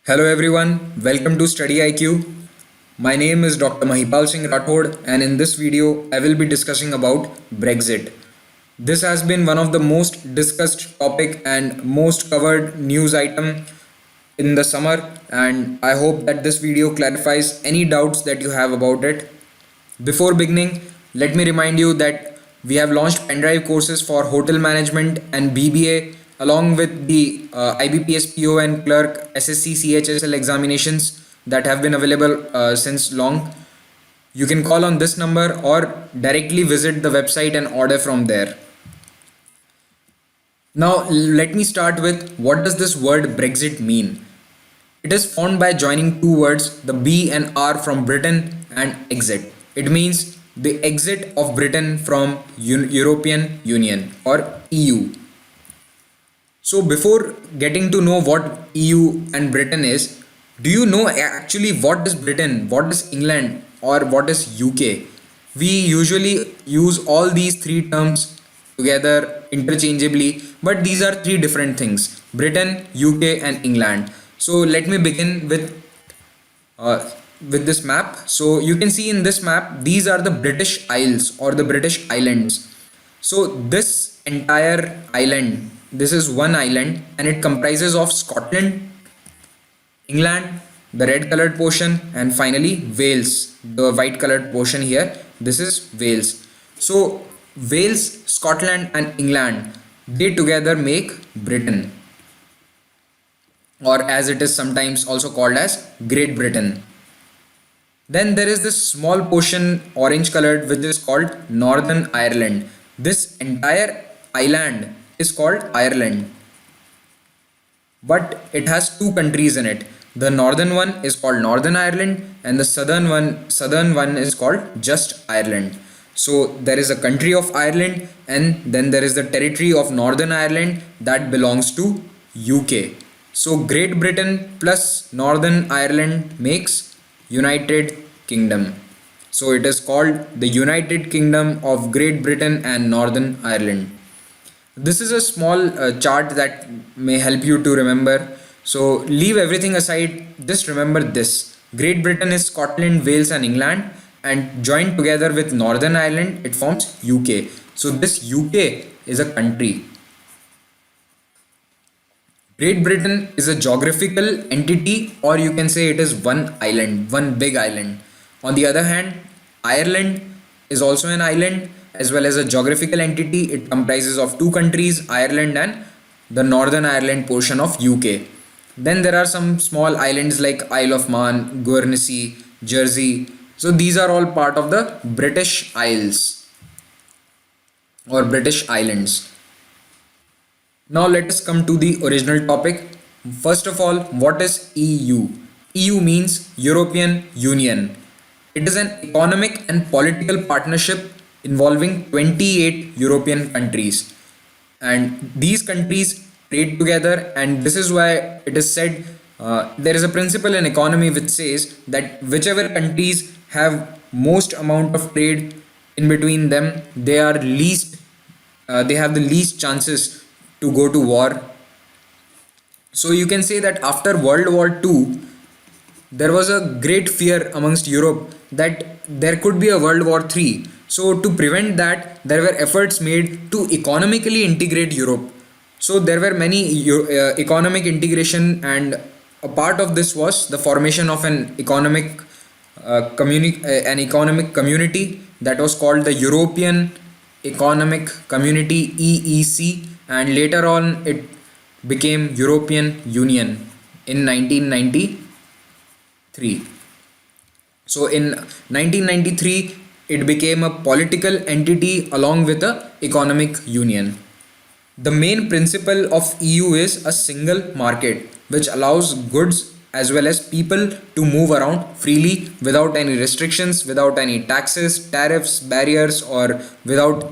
Hello everyone, welcome to StudyIQ. My name is Dr. Mahipal Singh Rathod and in this video I will be discussing about Brexit. This has been one of the most discussed topic and most covered news item in the summer, and I hope that this video clarifies any doubts that you have about it. Before beginning, let me remind you that we have launched pendrive courses for hotel management and BBA along with the IBPS PO and clerk SSC CHSL examinations that have been available since long. You can call on this number or directly visit the website and order from there. Now let me start with what does this word Brexit mean? It is formed by joining two words, the B and R from Britain and exit. It means the exit of Britain from European Union or EU. So before getting to know what EU and Britain is, do you know actually what is Britain, what is England or what is UK? We usually use all these three terms together interchangeably, but these are three different things: Britain, UK and England. So let me begin uh, with this map. So you can see in this map, these are the British Isles or the British Islands. So this entire island, this is one island and it comprises of Scotland, England, the red colored portion, and finally Wales, the white colored portion here. This is Wales. So Wales, Scotland and England, they together make Britain, or as it is sometimes also called as Great Britain. Then there is this small portion orange colored which is called Northern Ireland. This entire island is called Ireland, but it has two countries in it. The northern one is called Northern Ireland and the southern one is called just Ireland. So there is a country of Ireland and then there is the territory of Northern Ireland that belongs to UK. So Great Britain plus Northern Ireland makes United Kingdom. So it is called the United Kingdom of Great Britain and Northern Ireland. This is a small chart that may help you to remember. So leave everything aside, just remember this. Great Britain is Scotland, Wales and England, and joined together with Northern Ireland it forms UK. So this UK is a country. Great Britain is a geographical entity, or you can say it is one island, one big island. On the other hand, Ireland is also an island as well as a geographical entity. It comprises of two countries, Ireland and the Northern Ireland portion of UK. Then there are some small islands like Isle of Man, Guernsey, Jersey. So these are all part of the British Isles or British Islands. Now let us come to the original topic. First of all, what is EU? EU means European Union. It is an economic and political partnership involving 28 European countries. And these countries trade together, and this is why it is said there is a principle in economy which says that whichever countries have most amount of trade in between them, they have the least chances to go to war. So you can say that after World War II, there was a great fear amongst Europe that there could be a World War III. So to prevent that, there were efforts made to economically integrate Europe. So there were many economic integration, and a part of this was the formation of an economic community that was called the European Economic Community (EEC), and later on it became European Union in 1993. So in 1993 it became a political entity along with a economic union. The main principle of EU is a single market which allows goods as well as people to move around freely without any restrictions, without any taxes, tariffs, barriers, or without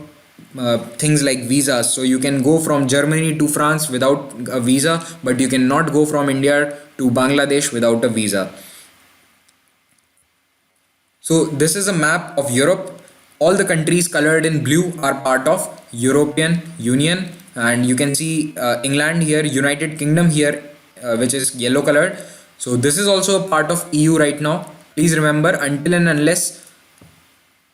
things like visas. So you can go from Germany to France without a visa, but you cannot go from India to Bangladesh without a visa. So this is a map of Europe. All the countries colored in blue are part of European Union, and you can see England here, United Kingdom here, which is yellow colored. So this is also a part of EU right now. Please remember, until and unless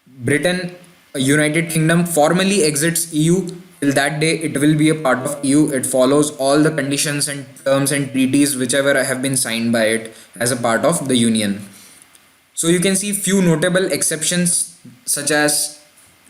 Britain, United Kingdom formally exits EU, till that day it will be a part of EU. It follows all the conditions and terms and treaties whichever have been signed by it as a part of the Union. So you can see few notable exceptions such as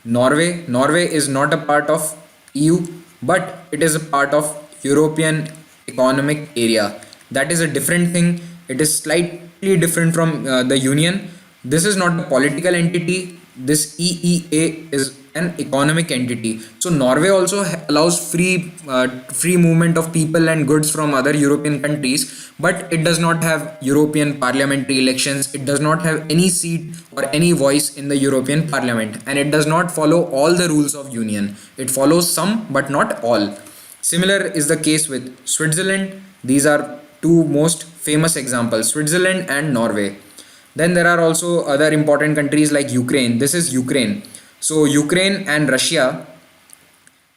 Norway. Norway is not a part of EU, but it is a part of European Economic Area. That is a different thing. It is slightly different from the Union. This is not a political entity. This EEA is an economic entity. So Norway also allows free movement of people and goods from other European countries, but it does not have European parliamentary elections. It does not have any seat or any voice in the European Parliament, and it does not follow all the rules of Union. It follows some but not all. Similar is the case with Switzerland. These are two most famous examples, Switzerland and Norway. Then there are also other important countries like Ukraine. This is Ukraine. So Ukraine and Russia,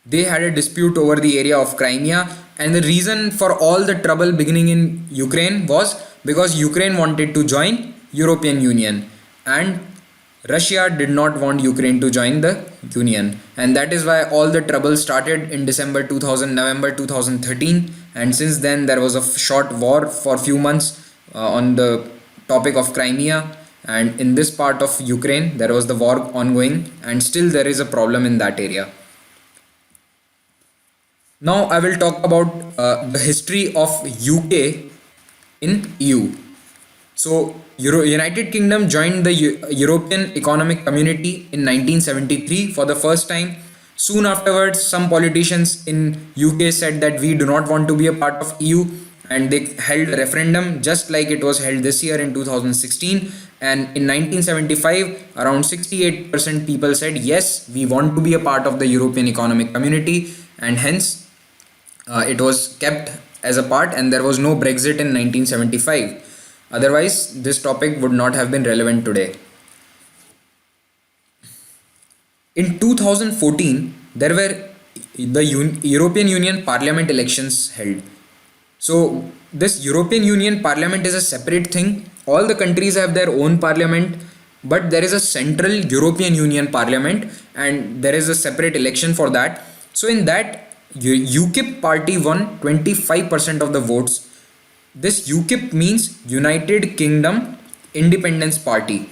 they had a dispute over the area of Crimea, and the reason for all the trouble beginning in Ukraine was because Ukraine wanted to join European Union and Russia did not want Ukraine to join the Union, and that is why all the trouble started in November 2013, and since then there was a short war for few months on the topic of Crimea, and in this part of Ukraine there was the war ongoing, and still there is a problem in that area. Now I will talk about the history of UK in EU. So United Kingdom joined the European Economic Community in 1973 for the first time. Soon afterwards, some politicians in UK said that we do not want to be a part of EU, and they held a referendum just like it was held this year in 2016, and in 1975 around 68% people said yes, we want to be a part of the European Economic Community, and hence it was kept as a part, and there was no Brexit in 1975. Otherwise this topic would not have been relevant today. In 2014 there were the European Union Parliament elections held. So this European Union Parliament is a separate thing. All the countries have their own parliament, but there is a central European Union Parliament and there is a separate election for that. So in that, UKIP party won 25% of the votes. This UKIP means United Kingdom Independence Party.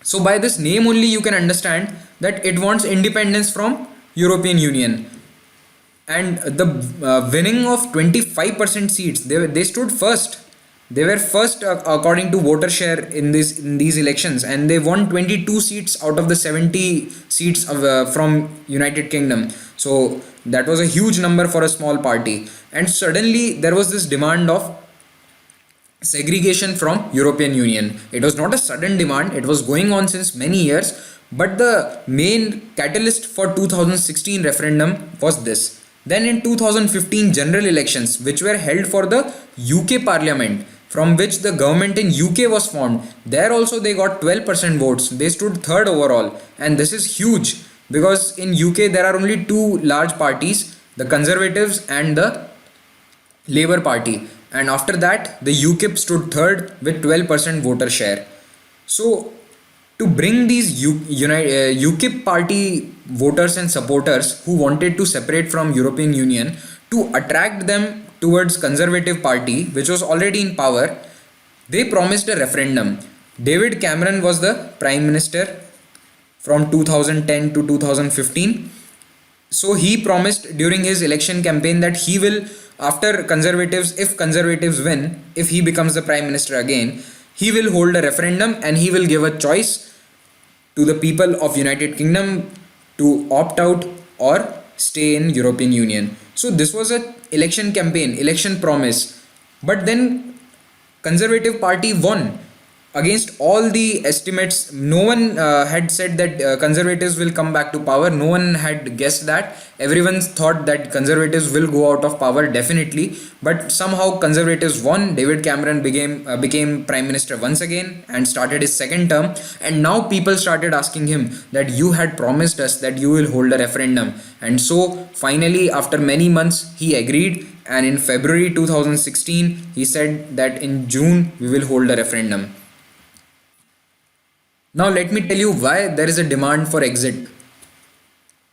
So by this name only you can understand that it wants independence from European Union. And the winning of 25% seats, they stood first. They were first according to voter share in these elections, and they won 22 seats out of the 70 seats from United Kingdom. So that was a huge number for a small party. And suddenly there was this demand of segregation from European Union. It was not a sudden demand, it was going on since many years, but the main catalyst for 2016 referendum was this. Then in 2015 general elections, which were held for the UK Parliament, from which the government in UK was formed, there also they got 12% votes. They stood third overall, and this is huge because in UK there are only two large parties, the Conservatives and the Labour Party, and after that the UKIP stood third with 12% voter share. So to bring these UKIP party voters and supporters who wanted to separate from European Union, to attract them towards Conservative Party, which was already in power, they promised a referendum. David Cameron was the Prime Minister from 2010 to 2015. So he promised during his election campaign that he will, after Conservatives, if Conservatives win, if he becomes the Prime Minister again, he will hold a referendum and he will give a choice to the people of United Kingdom to opt out or stay in European Union. So this was an election campaign, election promise. But then Conservative Party won against all the estimates. No one had said that Conservatives will come back to power. No one had guessed that. Everyone thought that Conservatives will go out of power definitely, but somehow Conservatives won. David Cameron became Prime Minister once again and started his second term, and now people started asking him that you had promised us that you will hold a referendum, and so finally after many months he agreed and in February 2016 he said that in June we will hold a referendum. Now let me tell you why there is a demand for exit.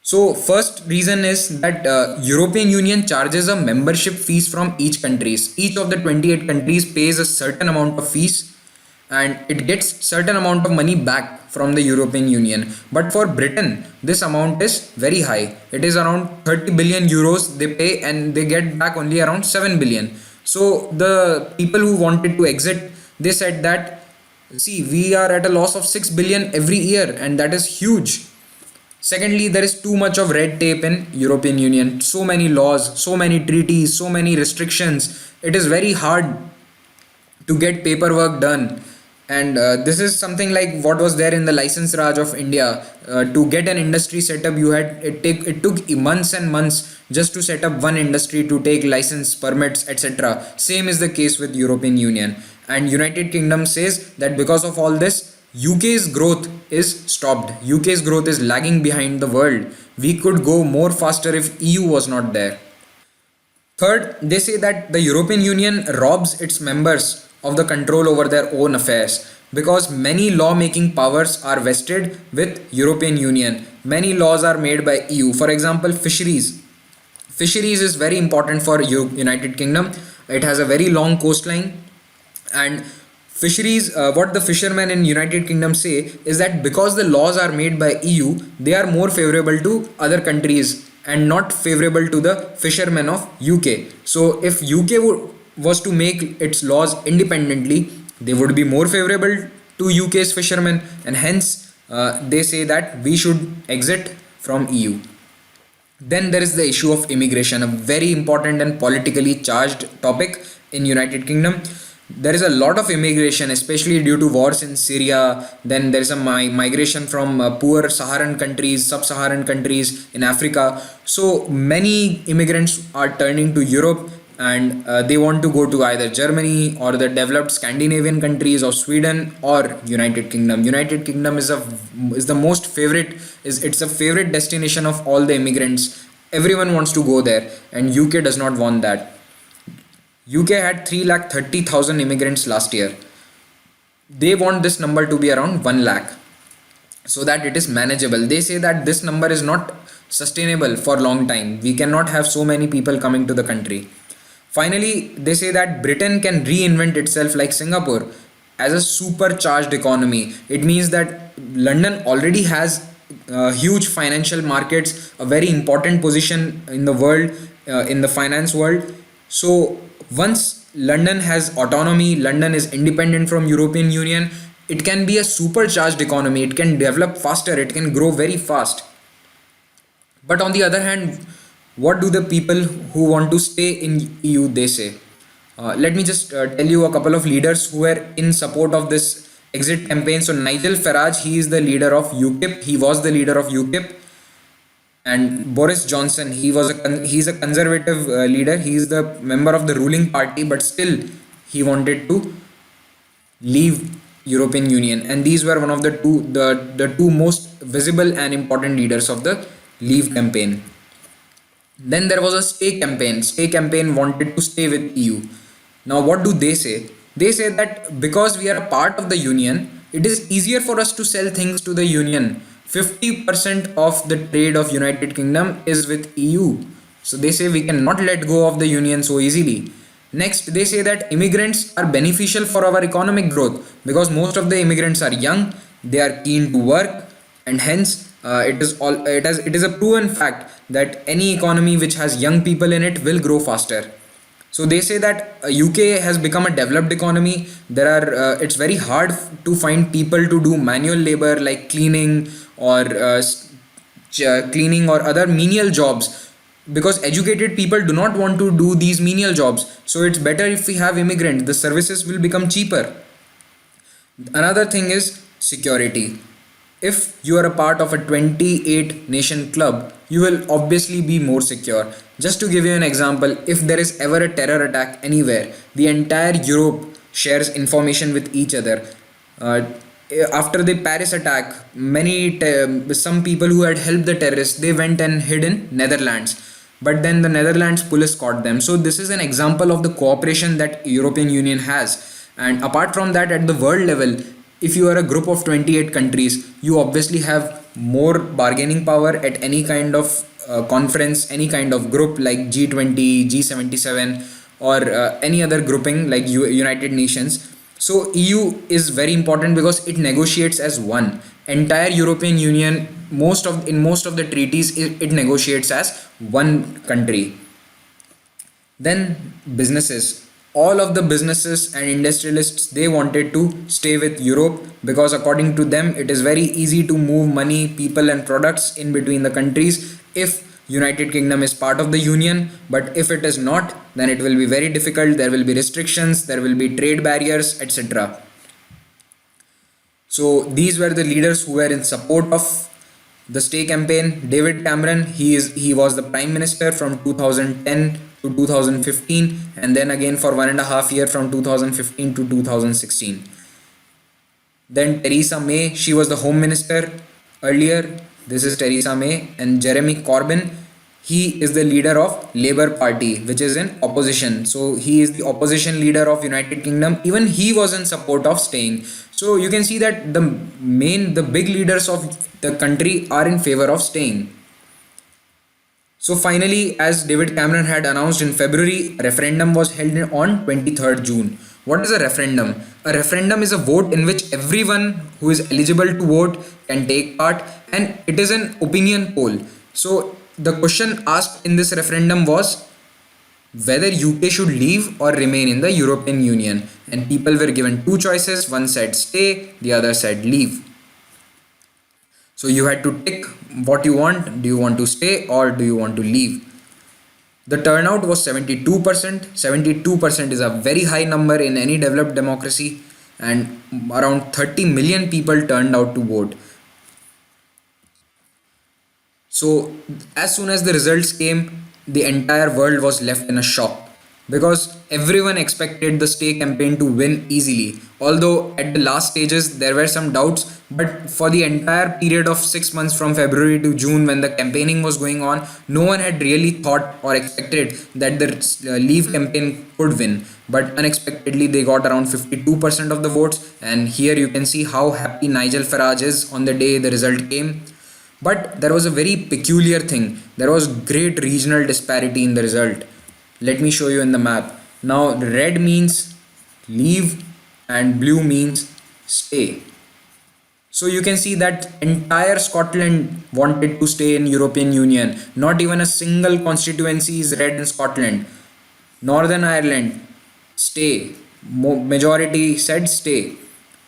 So first reason is that European Union charges a membership fees from each countries. Each of the 28 countries pays a certain amount of fees and it gets certain amount of money back from the European Union. But for Britain, this amount is very high. It is around 30 billion euros they pay and they get back only around 7 billion. So the people who wanted to exit, they said that, see, we are at a loss of 6 billion every year and that is huge. Secondly, there is too much of red tape in European Union. So many laws, so many treaties, so many restrictions. It is very hard to get paperwork done. And this is something like what was there in the license Raj of India. To get an industry set up, it took months and months just to set up one industry, to take license, permits, etc. Same is the case with European Union. And United Kingdom says that because of all this, UK's growth is stopped. UK's growth is lagging behind the world. We could go more faster if EU was not there. Third, they say that the European Union robs its members of the control over their own affairs because many lawmaking powers are vested with European Union. Many laws are made by EU. For example, fisheries. Fisheries is very important for United Kingdom. It has a very long coastline, and fisheries, what the fishermen in United Kingdom say is that because the laws are made by EU, they are more favorable to other countries and not favorable to the fishermen of UK. So if UK was to make its laws independently, they would be more favorable to UK's fishermen, and hence they say that we should exit from EU. Then there is the issue of immigration, a very important and politically charged topic in United Kingdom. There is a lot of immigration, especially due to wars in Syria. Then there is a migration from poor Saharan countries, sub-Saharan countries in Africa. So many immigrants are turning to Europe, and they want to go to either Germany or the developed Scandinavian countries or Sweden or United Kingdom. United Kingdom is the most favorite, it's a favorite destination of all the immigrants. Everyone wants to go there, and UK does not want that. UK had 330,000 immigrants last year. They want this number to be around 1 lakh so that it is manageable. They say that this number is not sustainable for a long time. We cannot have so many people coming to the country. Finally, they say that Britain can reinvent itself like Singapore as a supercharged economy. It means that London already has huge financial markets, a very important position in the world, in the finance world. So once London has autonomy, London is independent from European Union, it can be a supercharged economy. It can develop faster, it can grow very fast. But on the other hand, what do the people who want to stay in EU they say? Let me just tell you a couple of leaders who were in support of this exit campaign. So Nigel Farage, he is the leader of UKIP. He was the leader of UKIP. And Boris Johnson, he's a conservative leader. He is the member of the ruling party, but still he wanted to leave European Union. And these were one of the two most visible and important leaders of the Leave campaign. Then there was a stay campaign. Stay campaign wanted to stay with EU. Now what do they say? They say that because we are a part of the union, it is easier for us to sell things to the union. 50% of the trade of United Kingdom is with EU. So they say we cannot let go of the union so easily. Next, they say that immigrants are beneficial for our economic growth because most of the immigrants are young, they are keen to work, and hence it is a proven fact that any economy which has young people in it will grow faster. So they say that UK has become a developed economy. It's very hard to find people to do manual labor like cleaning or other menial jobs, because educated people do not want to do these menial jobs. So it's better if we have immigrants. The services will become cheaper. Another thing is security. If you are a part of a 28 nation club, you will obviously be more secure. Just to give you an example, if there is ever a terror attack anywhere, the entire Europe shares information with each other. After the Paris attack, some people who had helped the terrorists, they went and hid in Netherlands. but then the Netherlands police caught them. So this is an example of the cooperation that European Union has. And apart from that, at the world level, if you are a group of 28 countries, you obviously have more bargaining power at any kind of conference, any kind of group like G20, G77, or any other grouping like United Nations. So EU is very important because it negotiates as one. Entire European Union, in most of the treaties, it negotiates as one country. Then businesses. All of the businesses and industrialists, they wanted to stay with Europe because according to them it is very easy to move money, people and products in between the countries if United Kingdom is part of the Union. But if it is not, then it will be very difficult. There will be restrictions, there will be trade barriers, etc. So these were the leaders who were in support of the stay campaign. David Cameron, he was the prime minister from 2010 to 2015, and then again for 1.5 years from 2015 to 2016. Then Theresa May, she was the home minister earlier. This is Theresa May. And Jeremy Corbyn, he is the leader of Labour Party, which is in opposition. So he is the opposition leader of United Kingdom. Even he was in support of staying. So you can see that the big leaders of the country are in favor of staying. So finally, as David Cameron had announced in February, a referendum was held on 23rd June. What is a referendum? A referendum is a vote in which everyone who is eligible to vote can take part, and it is an opinion poll. So the question asked in this referendum was whether UK should leave or remain in the European Union, and people were given two choices. One said stay, the other said leave. So you had to tick what you want. Do you want to stay or do you want to leave? The turnout was 72%. 72% is a very high number in any developed democracy, and around 30 million people turned out to vote. So as soon as the results came, the entire world was left in a shock because everyone expected the stay campaign to win easily. Although at the last stages there were some doubts, but for the entire period of 6 months from February to June when the campaigning was going on, no one had really thought or expected that the Leave campaign could win. But unexpectedly they got around 52% of the votes, and here you can see how happy Nigel Farage is on the day the result came. But there was a very peculiar thing. There was great regional disparity in the result. Let me show you in the map. Now red means leave and blue means stay. So you can see that entire Scotland wanted to stay in European Union. Not even a single constituency is red in Scotland. Northern Ireland, stay. Majority said stay.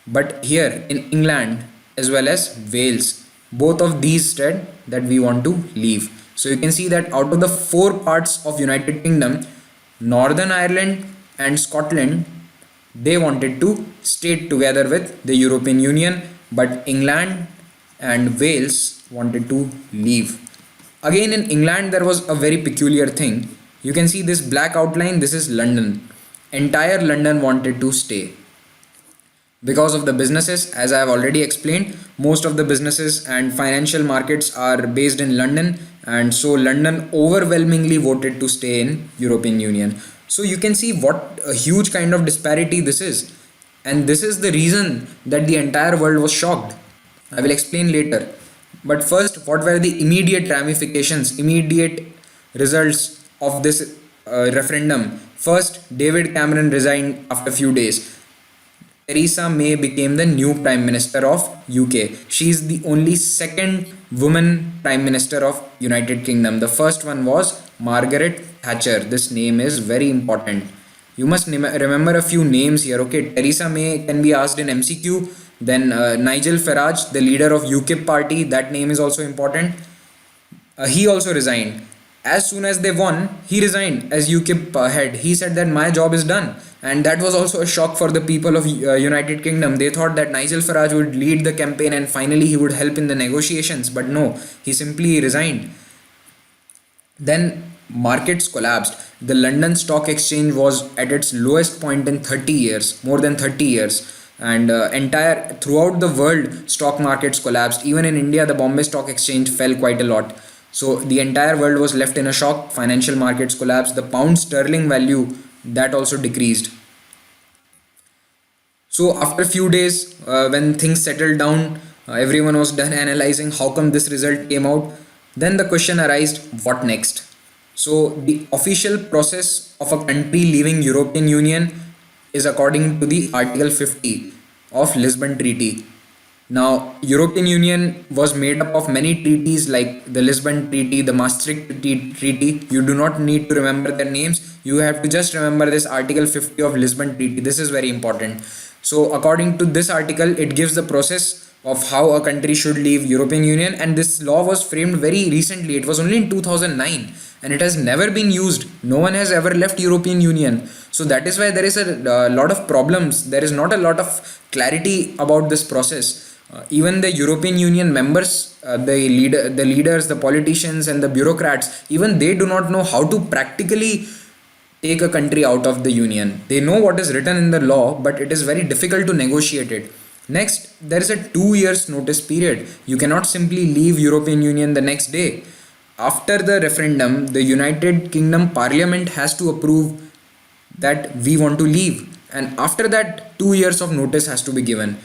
But here in England as well as Wales, both of these said that we want to leave. So you can see that out of the four parts of United Kingdom, Northern Ireland and Scotland, they wanted to stay together with the European Union, but England and Wales wanted to leave. Again in England there was a very peculiar thing. You can see this black outline, this is London. Entire London wanted to stay. Because of the businesses, as I have already explained, most of the businesses and financial markets are based in London, and so London overwhelmingly voted to stay in European Union. So you can see what a huge kind of disparity this is, and this is the reason that the entire world was shocked. I will explain later. But first, what were the immediate ramifications, immediate results of this referendum? First, David Cameron resigned after a few days. Theresa May became the new Prime Minister of UK. She is the only second woman Prime Minister of United Kingdom. The first one was Margaret Thatcher. This name is very important. You must remember a few names here. Okay, Theresa May can be asked in MCQ. Then Nigel Farage, the leader of UKIP party, that name is also important. He also resigned. As soon as they won, he resigned as UKIP head. He said that my job is done. And that was also a shock for the people of United Kingdom. They thought that Nigel Farage would lead the campaign and finally he would help in the negotiations. But no, he simply resigned. Then markets collapsed. The London Stock Exchange was at its lowest point in 30 years, more than 30 years. And throughout the world, stock markets collapsed. Even in India, the Bombay Stock Exchange fell quite a lot. So the entire world was left in a shock. Financial markets collapsed. The pound sterling value, that also decreased. So after a few days, when things settled down, everyone was done analyzing how come this result came out. Then the question arose, what next? So the official process of a country leaving European Union is according to the Article 50 of Lisbon Treaty. Now, European Union was made up of many treaties like the Lisbon Treaty, the Maastricht Treaty. You do not need to remember their names. You have to just remember this Article 50 of Lisbon Treaty. This is very important. So, according to this article, it gives the process of how a country should leave European Union, and this law was framed very recently. It was only in 2009 and it has never been used. No one has ever left European Union. So that is why there is a lot of problems. There is not a lot of clarity about this process. Even the European Union members, the leaders, the politicians, and the bureaucrats, even they do not know how to practically take a country out of the union. They know what is written in the law, but it is very difficult to negotiate it. Next, there is a 2 years notice period. You cannot simply leave European Union the next day. After the referendum, the United Kingdom Parliament has to approve that we want to leave, and after that 2 years of notice has to be given.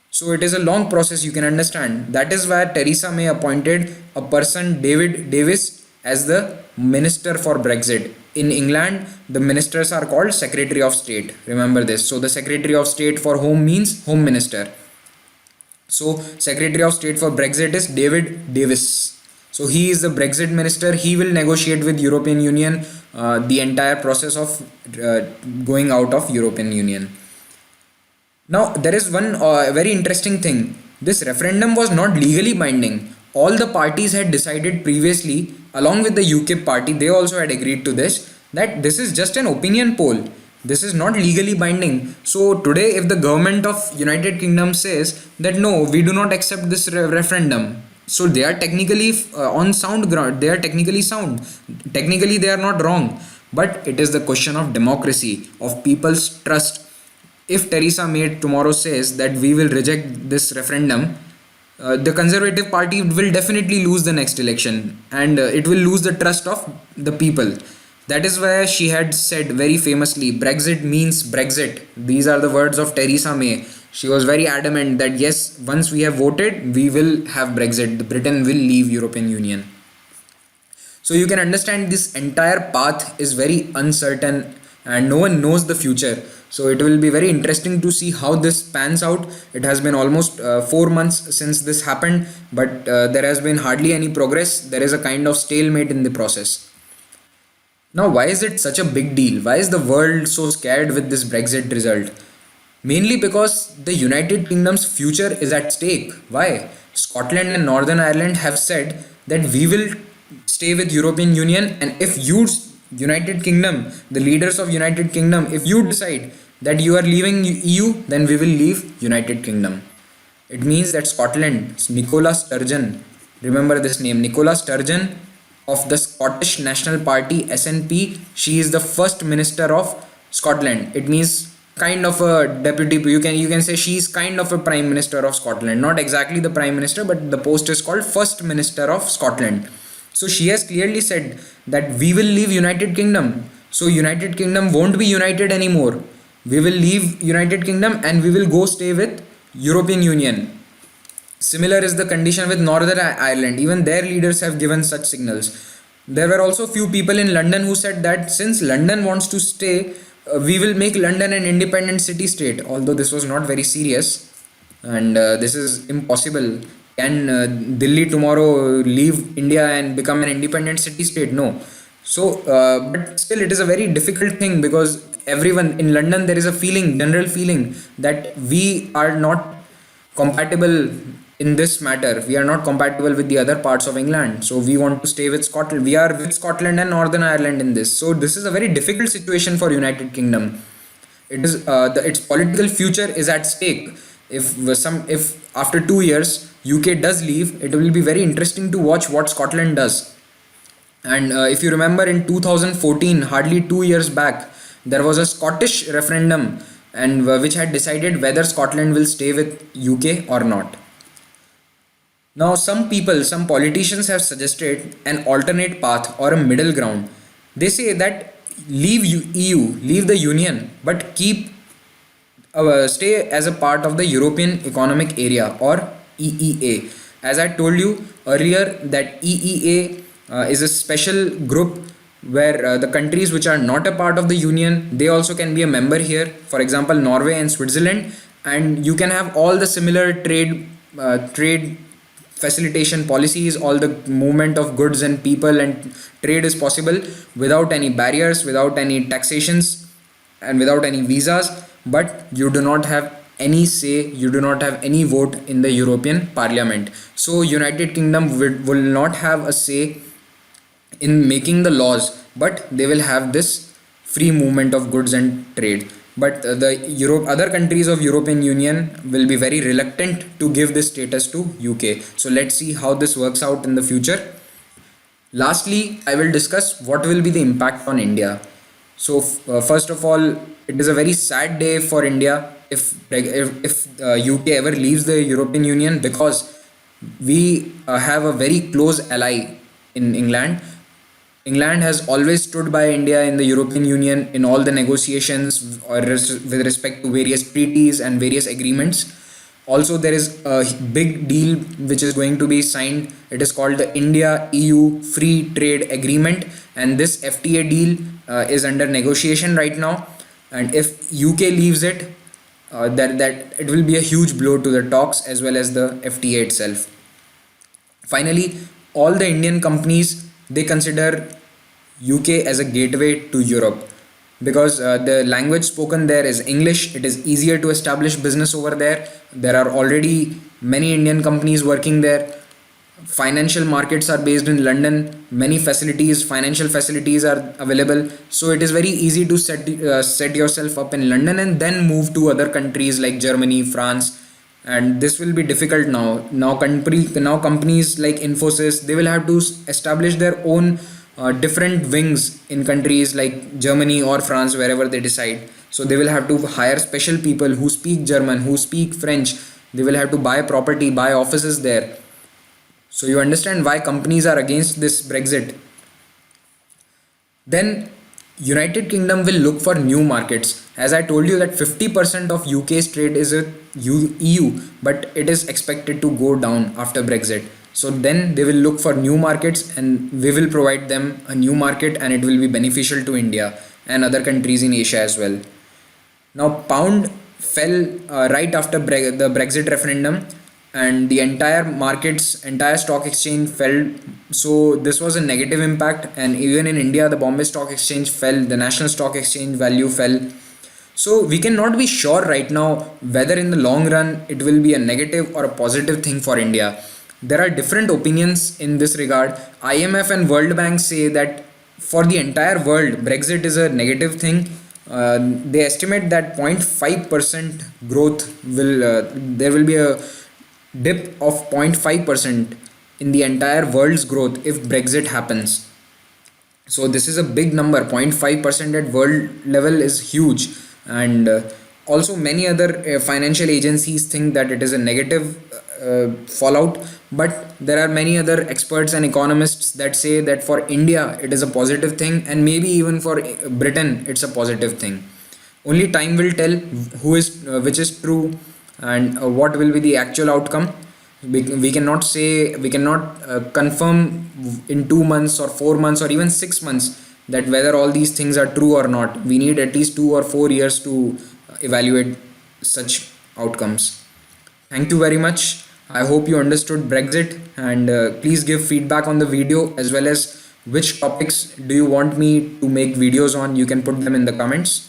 So it is a long process, you can understand. That is why Theresa May appointed a person, David Davis, as the Minister for Brexit. In England, the ministers are called Secretary of State. Remember this. So the Secretary of State for Home means Home Minister. So Secretary of State for Brexit is David Davis. So he is the Brexit minister. He will negotiate with European Union the entire process of going out of European Union. Now there is one very interesting thing. This referendum was not legally binding. All the parties had decided previously, along with the UKIP party, they also had agreed to this, that this is just an opinion poll. This is not legally binding. So today if the government of United Kingdom says that no, we do not accept this referendum, so they are technically on sound ground. They are technically sound. Technically they are not wrong. But it is the question of democracy, of people's trust. If Theresa May tomorrow says that we will reject this referendum, the Conservative Party will definitely lose the next election, and it will lose the trust of the people. That is why she had said very famously, Brexit means Brexit. These are the words of Theresa May. She was very adamant that yes, once we have voted, we will have Brexit. Britain will leave European Union. So you can understand this entire path is very uncertain and no one knows the future. So it will be very interesting to see how this pans out. It has been almost 4 months since this happened, but there has been hardly any progress. There is a kind of stalemate in the process. Now, why is it such a big deal? Why is the world so scared with this Brexit result? Mainly because the United Kingdom's future is at stake. Why? Scotland and Northern Ireland have said that we will stay with European Union, and if you United Kingdom, the leaders of United Kingdom, if you decide that you are leaving EU, then we will leave United Kingdom. It means that Scotland, Nicola Sturgeon, remember this name, Nicola Sturgeon of the Scottish National Party SNP, she is the first minister of Scotland. It means kind of a deputy, you can say she is kind of a prime minister of Scotland, not exactly the prime minister, but the post is called first minister of Scotland. So she has clearly said that we will leave United Kingdom. So United Kingdom won't be united anymore. We will leave United Kingdom and we will go stay with European Union. Similar is the condition with Northern Ireland. Even their leaders have given such signals. There were also few people in London who said that since London wants to stay, we will make London an independent city-state. Although this was not very serious and this is impossible. Can Delhi tomorrow leave India and become an independent city-state? No. So, but still it is a very difficult thing because everyone in London, there is a feeling, general feeling that we are not compatible in this matter. We are not compatible with the other parts of England. So we want to stay with Scotland. We are with Scotland and Northern Ireland in this. So this is a very difficult situation for United Kingdom. It is its political future is at stake. If after 2 years UK does leave, it will be very interesting to watch what Scotland does. And if you remember in 2014, hardly 2 years back, there was a Scottish referendum and which had decided whether Scotland will stay with UK or not. Now, some politicians have suggested an alternate path or a middle ground. They say that leave EU, leave the Union, but keep stay as a part of the European Economic Area or EEA. As I told you earlier, that EEA is a special group where the countries which are not a part of the Union, they also can be a member here. For example, Norway and Switzerland, and you can have all the similar trade facilitation policies. All the movement of goods and people and trade is possible without any barriers, without any taxations, and without any visas. But you do not have any say, you do not have any vote in the European Parliament. So United Kingdom will not have a say in making the laws, but they will have this free movement of goods and trade. But other countries of European Union will be very reluctant to give this status to UK. So let's see how this works out in the future. Lastly, I will discuss what will be the impact on India. So first of all, it is a very sad day for India if UK ever leaves the European Union, because we have a very close ally in England. England has always stood by India in the European Union in all the negotiations with respect to various treaties and various agreements. Also, there is a big deal which is going to be signed. It is called the India EU Free Trade Agreement, and this FTA deal is under negotiation right now. And if UK leaves it, that it will be a huge blow to the talks as well as the FTA itself. Finally, all the Indian companies, they consider UK as a gateway to Europe, because the language spoken there is English. It is easier to establish business over there. There are already many Indian companies working there. Financial markets are based in London. Many financial facilities are available. So it is very easy to set yourself up in London and then move to other countries like Germany, France. And this will be difficult now. Now companies like Infosys, they will have to establish their own different wings in countries like Germany or France, wherever they decide. So they will have to hire special people who speak German, who speak French. They will have to buy property, buy offices there. So you understand why companies are against this Brexit. Then United Kingdom will look for new markets. As I told you that 50% of UK's trade is with EU, but it is expected to go down after Brexit. So then they will look for new markets, and we will provide them a new market, and it will be beneficial to India and other countries in Asia as well. Now pound fell right after the Brexit referendum, and the entire stock exchange fell. So this was a negative impact, and even in India the Bombay Stock Exchange fell, the National Stock Exchange value fell. So we cannot be sure right now whether in the long run it will be a negative or a positive thing for India. There are different opinions in this regard. IMF and World Bank say that for the entire world, Brexit is a negative thing. They estimate that 0.5% growth there will be a dip of 0.5% in the entire world's growth if Brexit happens. So this is a big number. 0.5% at world level is huge. And also many other financial agencies think that it is a negative fallout, but there are many other experts and economists that say that for India it is a positive thing, and maybe even for Britain it's a positive thing. Only time will tell which is true and what will be the actual outcome. We cannot confirm in 2 months or 4 months or even 6 months that whether all these things are true or not. We need at least 2 or 4 years to evaluate such outcomes. Thank you very much. I hope you understood Brexit, and please give feedback on the video, as well as which topics do you want me to make videos on. You can put them in the comments.